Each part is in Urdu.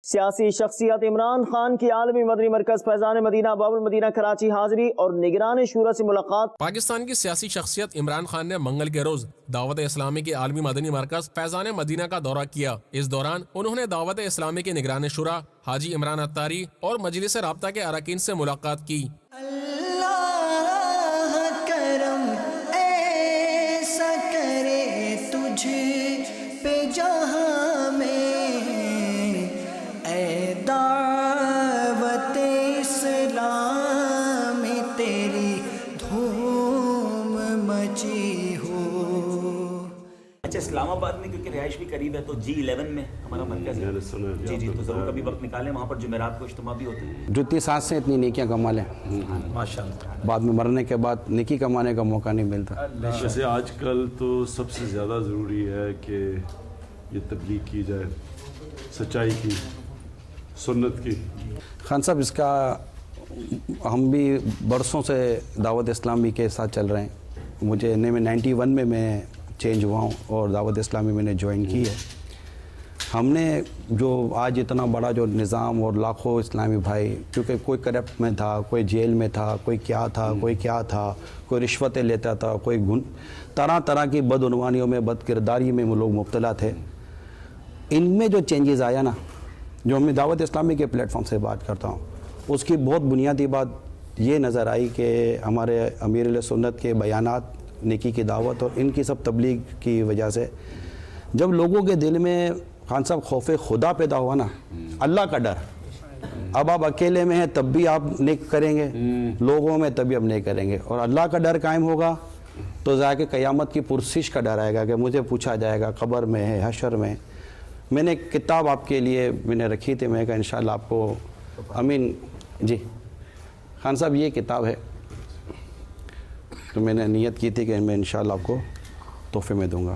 سیاسی شخصیت عمران خان کی عالمی مدنی مرکز فیضان مدینہ باب المدینہ کراچی حاضری اور نگران شورا سے ملاقات۔ پاکستان کی سیاسی شخصیت عمران خان نے منگل کے روز دعوت اسلامی کے عالمی مدنی مرکز فیضان مدینہ کا دورہ کیا۔ اس دوران انہوں نے دعوت اسلامی کے نگران شورا حاجی عمران اتاری اور مجلس رابطہ کے اراکین سے ملاقات کی۔ اچھا، اسلام آباد میں کیونکہ رہائش بھی قریب ہے تو G11 میں ہمارا مرکز ہے جی تو ضرور کبھی وقت نکالیں، وہاں پر جمعرات کو اجتماع بھی ہوتے ہیں۔ جو اتنی سانس سے اتنی نیکیاں کما لیں، ماشاءاللہ، بعد میں مرنے کے بعد نیکی کمانے کا موقع نہیں ملتا۔ ویسے آج کل تو سب سے زیادہ ضروری ہے کہ یہ تبلیغ کی جائے، سچائی کی، سنت کی۔ خان صاحب، اس کا ہم بھی برسوں سے دعوت اسلامی کے ساتھ چل رہے ہیں۔ مجھے 91 میں چینج ہوا ہوں اور دعوت اسلامی میں نے جوائن کی ہے۔ ہم نے جو آج اتنا بڑا جو نظام اور لاکھوں اسلامی بھائی، کیونکہ کوئی کرپٹ میں تھا، کوئی جیل میں تھا، کوئی کیا تھا، کوئی کیا تھا، کوئی رشوتیں لیتا تھا، کوئی طرح طرح کی بدعنوانیوں میں، بد کرداری میں وہ لوگ مبتلا تھے۔ ان میں جو چینجز آیا نا، جو میں دعوت اسلامی کے پلیٹ فارم سے بات کرتا ہوں، اس کی بہت بنیادی بات یہ نظر آئی کہ ہمارے امیر علیہ سنت کے بیانات، نیکی کی دعوت اور ان کی سب تبلیغ کی وجہ سے جب لوگوں کے دل میں خان صاحب خوف خدا پیدا ہوا نا، اللہ کا ڈر، اب آپ اکیلے میں ہیں تب بھی آپ نیک کریں گے، لوگوں میں تب بھی آپ نیک کریں گے، اور اللہ کا ڈر قائم ہوگا تو ذائقہ قیامت کی پرسش کا ڈر آئے گا کہ مجھے پوچھا جائے گا قبر میں ہے، حشر میں۔ میں نے ایک کتاب آپ کے لیے میں نے رکھی تھی، میں کہا انشاءاللہ آپ کو امین جی خان صاحب یہ کتاب ہے، تو میں نے نیت کی تھی کہ میں انشاءاللہ آپ کو تحفے میں دوں گا۔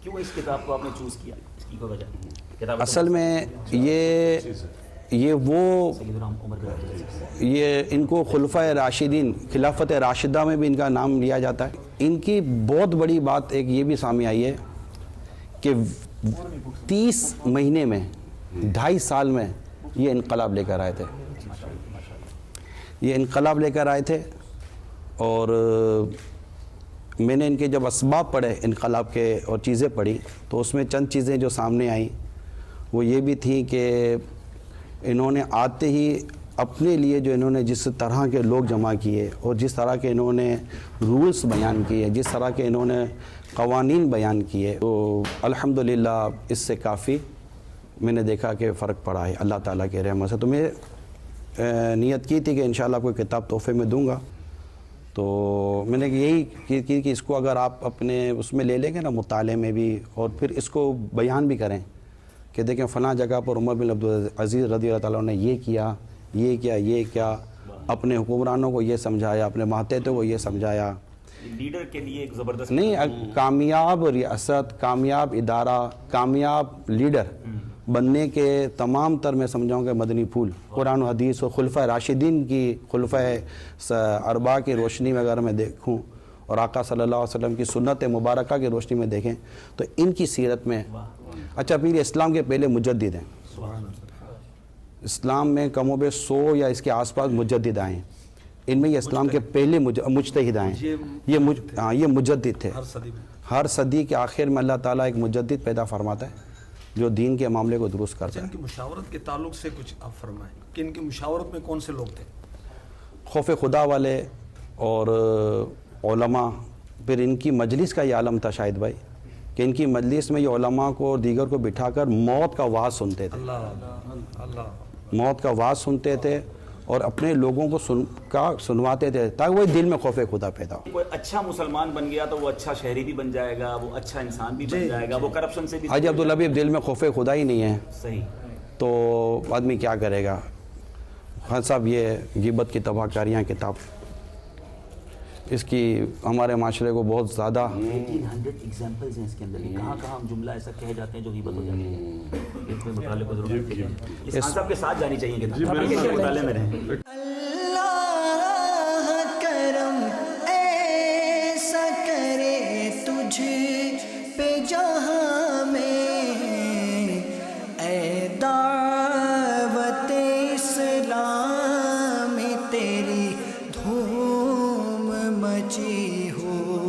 کیوں اس کتاب کو آپ نے چوز کیا، اس کی کوئی وجہ؟ اصل میں یہ وہ ان کو خلفۂ راشدین، خلافت راشدہ میں بھی ان کا نام لیا جاتا ہے۔ ان کی بہت بڑی بات ایک یہ بھی سامنے آئی ہے کہ 30 مہینے میں 2.5 سال میں یہ انقلاب لے کر آئے تھے، یہ انقلاب لے کر آئے تھے۔ اور میں نے ان کے جب اسباب پڑھے انقلاب کے اور چیزیں پڑھی تو اس میں چند چیزیں جو سامنے آئیں وہ یہ بھی تھیں کہ انہوں نے آتے ہی اپنے لیے جو انہوں نے جس طرح کے لوگ جمع کیے اور جس طرح کے انہوں نے رولز بیان کیے، جس طرح کے انہوں نے قوانین بیان کیے، تو الحمدللہ اس سے کافی میں نے دیکھا کہ فرق پڑا ہے اللہ تعالیٰ کے رحمت سے۔ تو میں نیت کی تھی کہ انشاءاللہ کوئی کتاب تحفے میں دوں گا، تو میں نے یہی کی کہ اس کو اگر آپ اپنے اس میں لے لیں گے نا مطالعے میں بھی، اور پھر اس کو بیان بھی کریں کہ دیکھیں فلاں جگہ پر عمر بن عبدالعزیز رضی اللہ تعالیٰ نے یہ کیا، یہ کیا، یہ کیا، اپنے حکمرانوں کو یہ سمجھایا، اپنے ماتحتوں کو یہ سمجھایا۔ لیڈر کے لیے ایک زبردست نہیں، کامیاب ریاست، کامیاب ادارہ، کامیاب لیڈر بننے کے تمام تر میں سمجھاؤں کہ مدنی پھول قرآن و حدیث و خلفۂ راشدین کی، خلفۂ اربعہ کی روشنی میں اگر میں دیکھوں اور آقا صلی اللہ علیہ وسلم کی سنت مبارکہ کی روشنی میں دیکھیں تو ان کی سیرت میں، اچھا پیر اسلام کے پہلے مجدد ہیں، اسلام میں کم و بیش 100 یا اس کے آس پاس مجدد آئے ہیں، ان میں یہ اسلام کے پہلے مجتہد آئے ہیں، یہ مجدد تھے۔ ہر صدی کے آخر میں اللہ تعالیٰ ایک مجدد پیدا فرماتا ہے جو دین کے معاملے کو درست کرتا ہے۔ ان کی مشاورت کے تعلق سے کچھ آپ فرمائیں کہ ان کی مشاورت میں کون سے لوگ تھے؟ خوف خدا والے اور علماء، پھر ان کی مجلس کا یہ عالم تھا شاہد بھائی کہ ان کی مجلس میں یہ علماء کو اور دیگر کو بٹھا کر موت کا واعظ سنتے تھے، موت کا واعظ سنتے تھے اور اپنے لوگوں کو سنواتے تھے تاکہ وہ دل میں خوف خدا پیدا ہو۔ کوئی اچھا مسلمان بن گیا تو وہ اچھا شہری بھی بن جائے گا، وہ اچھا انسان بھی بن جائے گا، وہ کرپشن سے بھی۔ حاجی عبداللبیب دل میں خوف خدا ہی نہیں ہے صحیح، تو آدمی کیا کرے گا؟ خان صاحب یہ غیبت کی تباہ کاریاں کتاب، اس کی ہمارے معاشرے کو بہت زیادہ 1800 ایگزامپلز ہیں اس کے اندر، کہاں کہاں ہم جملہ ایسا کہہ جاتے ہیں جو غیبت ہو جاتی ہے۔ اس میں مطالعے کو ضرور اس خان صاحب کے ساتھ جانی چاہیے کہ مطالعے میں رہیں۔ اللہ کرم ایسا کرے تجھ پہ جہاں میں، اے دعوت اسلام تیری دھوم مچی ہو